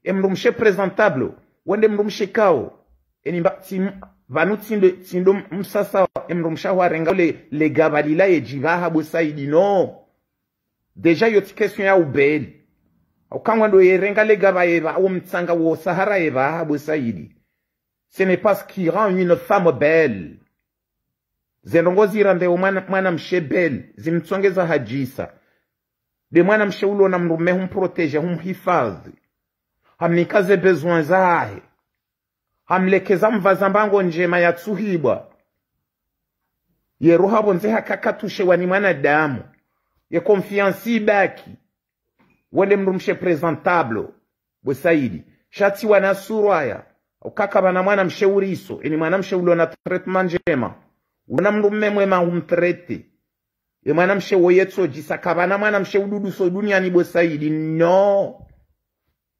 et mrumshe présentable wende mrumshe kao enimba vanu tindo msasa mrumsha warenga le gabalila e jivaha Boussaïd non déjà yoti question ya ubeli au kangwando yerenga le gabayeva ou mtsanga wo sahara eva Boussaïd ce n'est pas ce qui rend une femme belle zenongozi rande mwana mshe belle zimtsongeza hajisa de mwana mshe ulo na mrume humprotege humhifadhi hamnikaze besoin zahe hamlekeza mvazambango njema ya tsuhibwa yeruha bonze hakakatushe wani mwana damu ye confiance ibaki wende mrumshe presentable Boussaïd shati wana suraya ukaka bana mwana mshe uriso ini mwana mshe ulo na traitement njema una mrume mwema humtrete e mwana mshe woyetso jisakabana mwana mshe ududu so dunia ni Boussaïd non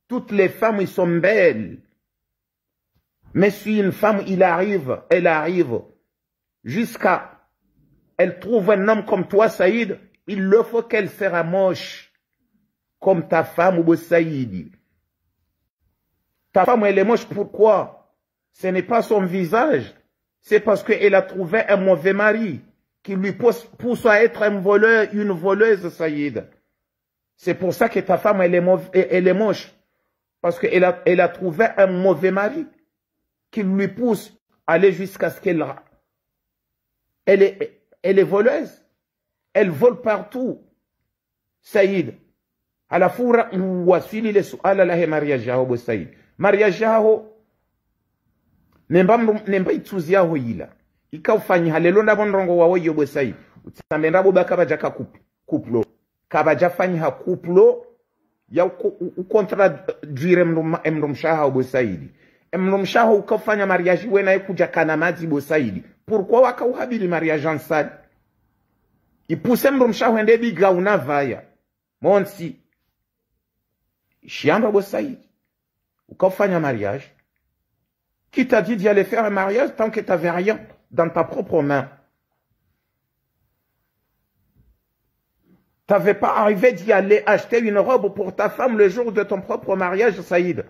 toutes les femmes ils sont belles mais si une femme elle arrive jusqu'à elle trouve un homme comme toi Saïd il le faut qu'elle sera moche comme ta femme Boussaïd ta femme elle est moche pourquoi ce n'est pas son visage c'est parce qu'elle a trouvé un mauvais mari qui lui pousse à être un voleur, une voleuse, Saïd. C'est pour ça que ta femme, elle est moche. Parce qu'elle a trouvé un mauvais mari qui lui pousse à aller jusqu'à ce qu'elle... Elle est voleuse. Elle vole partout. Saïd. À la foura, ouasili le suala lahe mariage yao bo Saïd. Mariage yao nemba ituzi yao ila ikaufanya halelonda bonrongo wawo yobo Saïd utambenda bo bakabaja ka kuplo kabaja fanya ha kuplo ya ukontraduire mrumshaha bo Saïd mrumshaha ukafanya mariage wena ekuja kana mazi bo Saïd pourquoi wakauhabili mariage ansad ipuse mrumshaha ende biga unavaya monsi shiamba bo Saïd ukafanya mariage. Qui t'a dit d'y aller faire un mariage tant que tu n'avais rien dans ta propre main? Tu n'avais pas arrivé d'y aller acheter une robe pour ta femme le jour de ton propre mariage, Saïd.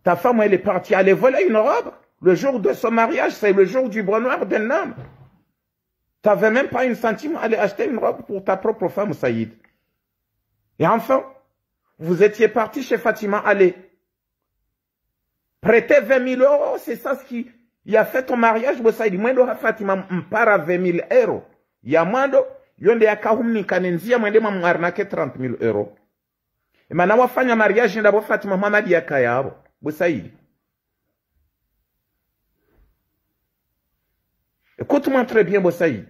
Ta femme, elle est partie aller voler une robe. Le jour de son mariage, c'est le jour du bonheur d'un homme. Tu n'avais même pas un centime à aller acheter une robe pour ta propre femme, Saïd. Et enfin, vous étiez parti chez Fatima aller prêter 20 000 euros, c'est ça ce qui a fait ton mariage, Boussaïd. Mwendo ha Fatima mpara 20 000 euros. Ya mwendo, yonde ya kahumni kanenzia mwende mamuarnake 30 000 euros. Et maintenant, wafanya mariage ndabo Fatima Mamadi ya kayabo, Boussaïd. Écoute-moi très bien, Boussaïd.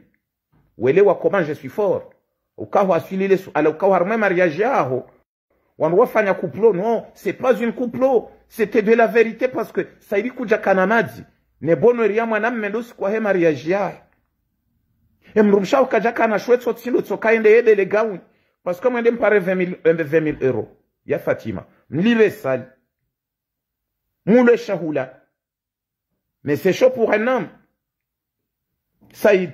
Welewa comment je suis fort. Ukawa suilile su, ala ukawa harme mariage yaho. Wanwafanya kuplo, non, c'est pas une kuplo. C'était de la vérité parce que Saïd kuja kanamazi. Ne bonoria mwanam mendosi kwa he mariage yae. E mrumsha ukaja kana shwetso tsindo tsoka ende yede le gawi. Parce que mwende mpare 20 000 euros. Ya Fatima. Mlive sali. Moule shahula. Mais c'est chaud pour un homme. Saïd.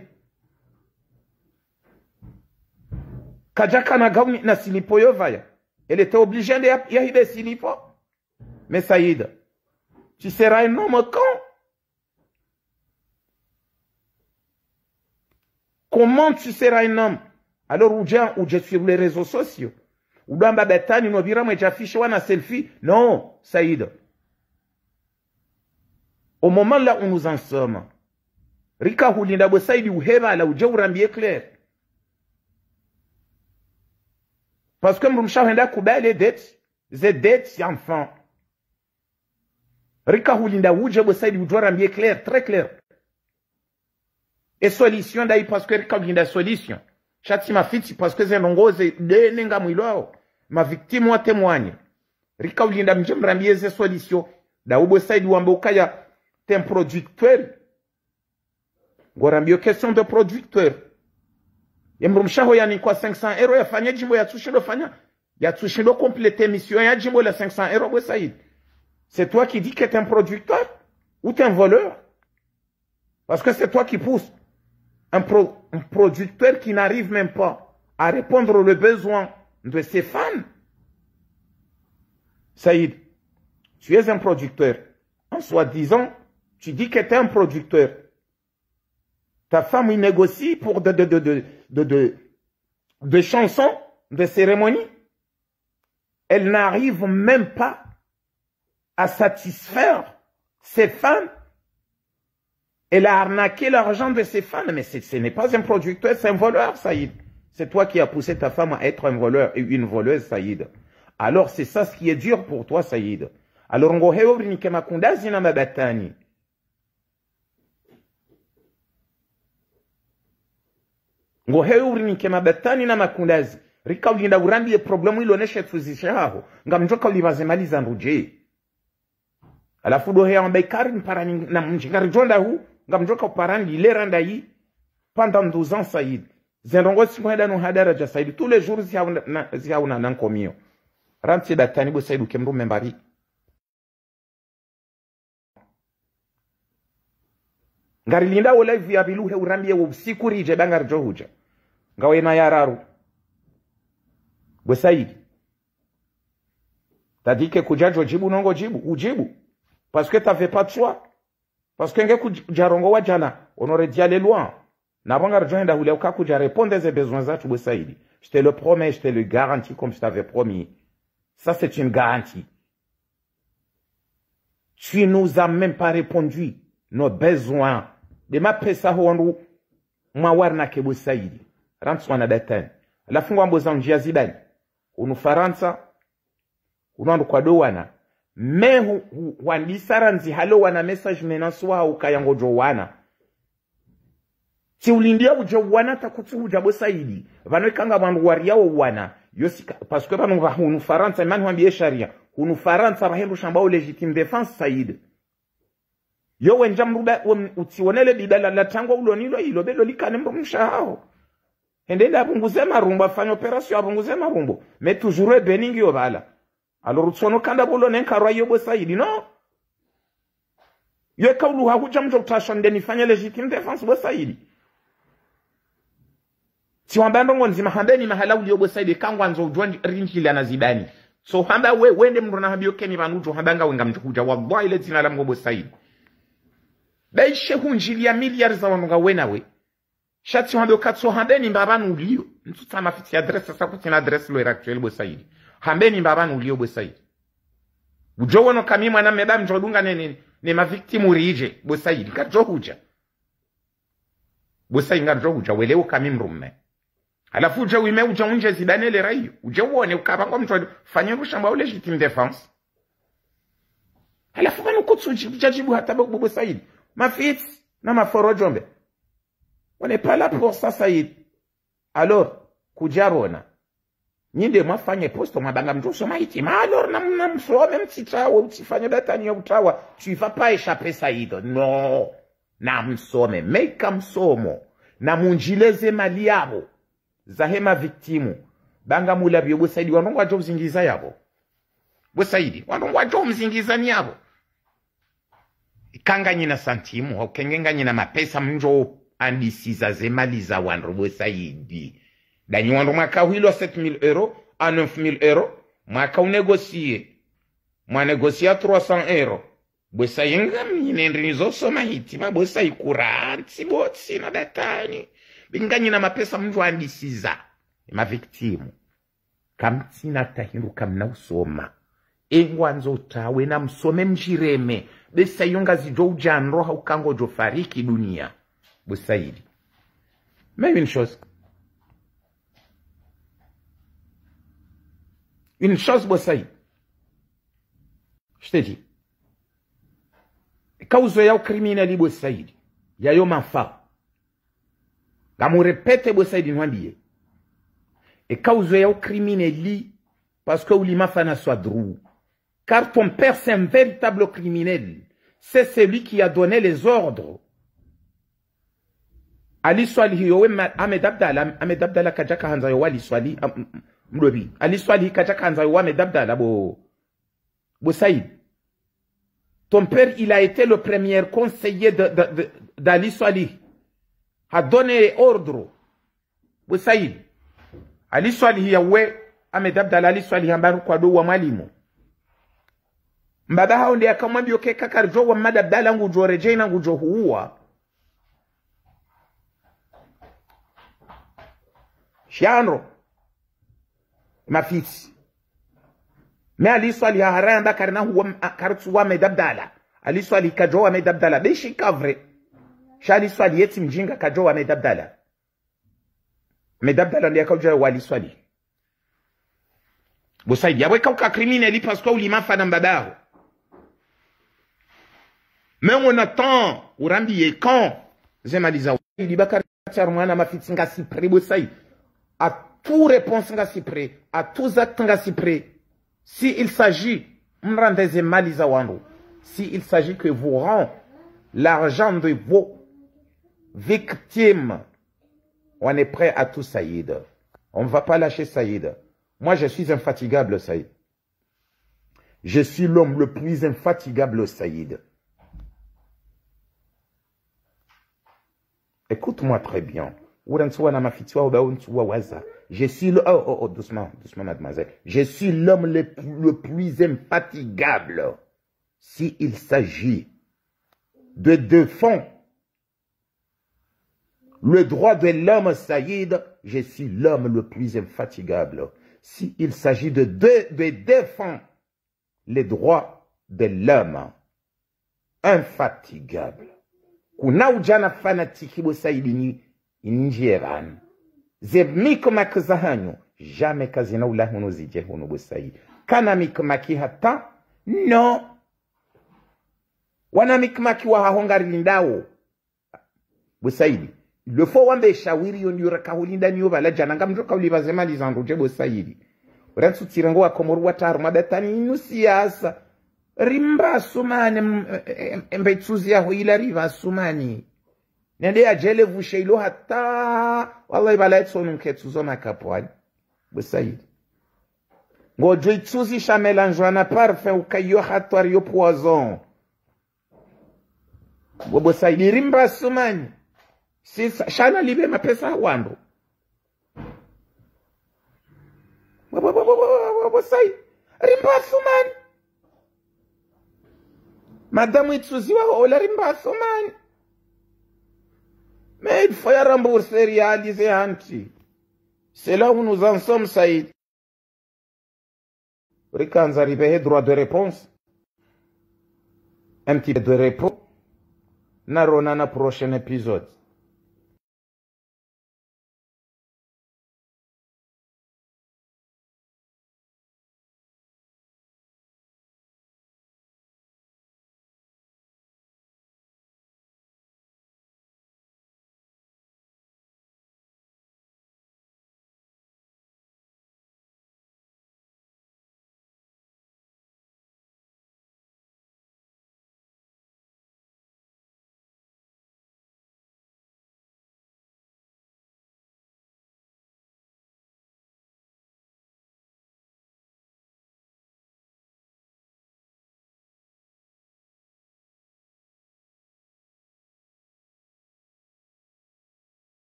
Kaja kana gawi na silipo yovaya. Elle était obligée de y des silipo. Mais Saïd, tu seras un homme con. Comment tu seras un homme? Alors, où je sur les réseaux sociaux. Ou dans Babetani, nous dirons, mais j'affiche un selfie. Non, Saïd. Au moment là où nous en sommes, Rika Hulinda Saïd ou Heba, là où Dieu bien clair. Parce que Mrumsha Henda Kouba, les dettes, c'est enfant. Rika Hulinda Wouja Boussaïd ou doit bien clair, très clair. Et solution d'ailleurs parce que Rika Hulinda solution. Chati ma fille parce que c'est l'ongose de Nenga Mouilo. Ma victime moi témoigne. Rika Hulinda m'jem rambie ces solutions. Da Boussaïd ou Ambokaya, t'es un producteur. Gorambio question de producteur. Mrumsha Hoyani quoi 500 euros ya fanya jimbo ya tushilo fanya. Ya Tsushino complété mission ya Jimbo la 500 euros, ouais, Saïd. C'est toi qui dis que t'es un producteur ou t'es un voleur? Parce que c'est toi qui pousse un producteur qui n'arrive même pas à répondre aux besoins de ses fans. Saïd, tu es un producteur. En soi-disant, tu dis que tu es un producteur. Ta femme, il négocie pour de chansons, de cérémonies. Elle n'arrive même pas à satisfaire ses fans. Elle a arnaqué l'argent de ses fans. Mais ce n'est pas un producteur, c'est un voleur, Saïd. C'est toi qui as poussé ta femme à être un voleur et une voleuse, Saïd. Alors c'est ça ce qui est dur pour toi, Saïd. Alors on va ouvrir ni makundazi na mabatani. On va ouvrir ni mabatani na makundazi. Rika ulinda urandi ya problemu iloneshe tuzisha haho. Ngamjoka ulivazemaliza nruje. Alafu dohe ambaikari mparani na mjingari jonda hu. Ngamjoka uparandi ileranda hii. Pendant 12 ans, Saïd. Zenrongo sikwenda no hadaraja, Saïd. Tous les jours zihauna nankomio. Ranti batani bo Saïd ukemru membari. Ngarilinda wala vya biluhe urambie usiku rije bangar johuja. Ngawe na yararu. Bo Saïd. T'as dit que kujajo jibu nongo jibu. Ujibu. Parce que t'avais pas de choix. Parce que nge kujarongo wajana. On aurait dit aller loin. N'abangar joinda hule uka kuja répondre des besoins zatu bo Saïd. Je te le promets, je te le garantis comme je t'avais promis. Ça c'est une garantie. Tu nous as même pas répondu nos besoins. De ma pesa huandu mwawarna kebo Saïd. Rantsu wanadatan. La fungwa mboza njia zidani. Unu Faransa. Unuandu kwa dowana. Me wandisaranzi halo wana message menaswa ukayango jowana. Si ulindia uja wana takutu uja bo Saïd. Vanwe kanga wandu wariawo wana. Yosika, parce que unu Faransa manu wambie sharia. Unu Faransa bahelu shamba au légitime défense Saïd. Yo wenja mruda utiwonele bidala la tangwa ulonilo ilo belo likane mrumusha hao. Hendenda abunguze marumbo afanya operation abunguze marumbo. Mais toujours beningi yo bala. Alors utsono kanda bolo nenkarwa yo bo Saïd no. Yo kaulu hakuja mjo utashonde nifanya légitime défense bo Saïd. Si wambando ngonzima handeni mahala uli yo bo Saïd kangwa nzo ujwa rinjili anazidani. So hamba wende mruna habio keni vanujo handanga wenga mjukuja wallahi ile zina la mgobo Saïd. Baishe hunjili ya miliari za wanunga wenawe. Shati wambio katso hambeni mbabanu ulio. Ntuta mafiti adresse sa kuti na adresse lo actuel bo Saïd. Hambeni mbabanu ulio bo Saïd. Ujo wano kami mwana meba mjodunga ne maviktimu rije bo Saïd. Karjo huja. Bo Saïd ngarjo huja weleo kami mrumme. Alafu uja wime uja unje zidane le rayo. Uja uone ukabango mjodi fanyeru shamba ule legitime défense. Alafu kanu kutsu jajibu hata bo Saïd. Ma fils, na ma foro jombe. On n'est pas là pour ça, Saïd. Alors, kujarona. Ninde mwafanye posto mabanga mjoso maiti. Ma alors, na msome mtitawa, utifanye datani ya utawa. Tu vas pas échapper, Saïd. Non. Na msome. Meka msomo. Na munjileze mali yabo. Zahema victimu. Banga mula biyo, Saïd. Wanongwa jo mzingiza yabo. Saïd. Wanongwa jo mzingiza ni yabo. Kanga nyina santimu, kengenga nyina mapesa mnjo andisiza zemaliza wanrobo Saïd. Dani wanro mwaka huilo 7 000 euros à 9 000 euros. Mwaka unegosie. Mwa negosia 300 euros. Bwesa yenga mnyenendri nizo soma hiti. Bwesa ikuranti botsi na datani. Binga nyina mapesa mnjo andisiza. Ma victimu. Kamtina tahiru kamna usoma. Engwanzo tawe na msome mjireme. Besa yunga zijo ujanro haukango jo fariki dunia. Bo Saïd. Mais une chose. Une chose, Bo Saïd. Je te dis. Kauzo ya ukriminali Bo Saïd. Ya yo manfa. Gamu repete Bo Saïd nwambie. Et kauzo ya ukriminali. Parce que ulima fana soit drou. Car ton père, c'est un véritable criminel. C'est celui qui a donné les ordres. Ali Swali, Ahmed Abdallah Kajaka Hanzayo Wali Swali, mlobi Ali Swali kacha kanza wame dabdala bo Saïd. Ton père, il a été le premier conseiller d'Ali Swali. A donné ordre. Bo Saïd. Ali Swali ya we amedabdala Ali Swali ambaru kwa do wa mwalimu. Mbaba hao ndiye akamwambia okay kakarjo wa madabdala ngujo rejena ngujo huwa. Shianro. Mafisi. Mais Ali Swali haramba karna huwa kartuwa medabdala. Ali Swali kajo wa medabdala. Bishi kavre. Ali Swali yeti mjinga kajo wa medabdala. Medabdala ndiye kauja wa Ali Swali. Bo Saïd yawe kauka crimineli parce que ulima fana mbabao. Mais on attend urambiye quand zemaliza ili bakari charmwana mafiti nga si près bo Saïd. À tout réponse nga si près, à tous actes nga si près. Si il s'agit s'il s'agit que vous rend l'argent de vos victimes, on est prêt à tout, Saïd. On ne va pas lâcher Saïd. Moi, je suis infatigable, Saïd. Je suis l'homme le plus infatigable, Saïd. Écoute-moi très bien. Je suis le... doucement, mademoiselle. Je suis l'homme le plus infatigable. S'il s'agit de défendre le droit de l'homme, Saïd, je suis l'homme le plus infatigable. S'il s'agit de défendre les droits de l'homme, infatigable. Kuna ujana fanatiki bo Saïdini injieran. Ze mikomaki za hanyo, jamais kazina ula huno zije huno bo Saïd. Kana mikomaki hata, no. Wana mikomaki wa hahongari lindao. Bo Saïd. Le fo wambe shawiri yonyura kahulinda niyoba la jananga mjoka uliba zemali zanruje bo Saïd. Uransu tirango wa komoru wataru madatani inusiasa. Rimba sumani mbetsuzi yaho ila riva sumani. Nende ya jele vusheilo hata wallahi bala etsonu mketsuzo makapwani. Bo Saïd. Ngojo itsuzi shamelanjwa na parfum ukayo hatwari yo poison. Bo Saïd rimba sumani. Si shana libe mapesa wando. Bo Saïd rimba sumani. Madame Itsuziwa Olarimba Soman. Mais il faut rembourser, réaliser Anti. C'est là où nous en sommes, Saïd. Quand vous arrivez, droit de réponse. Un petit peu de repos. Narona na prochain épisode.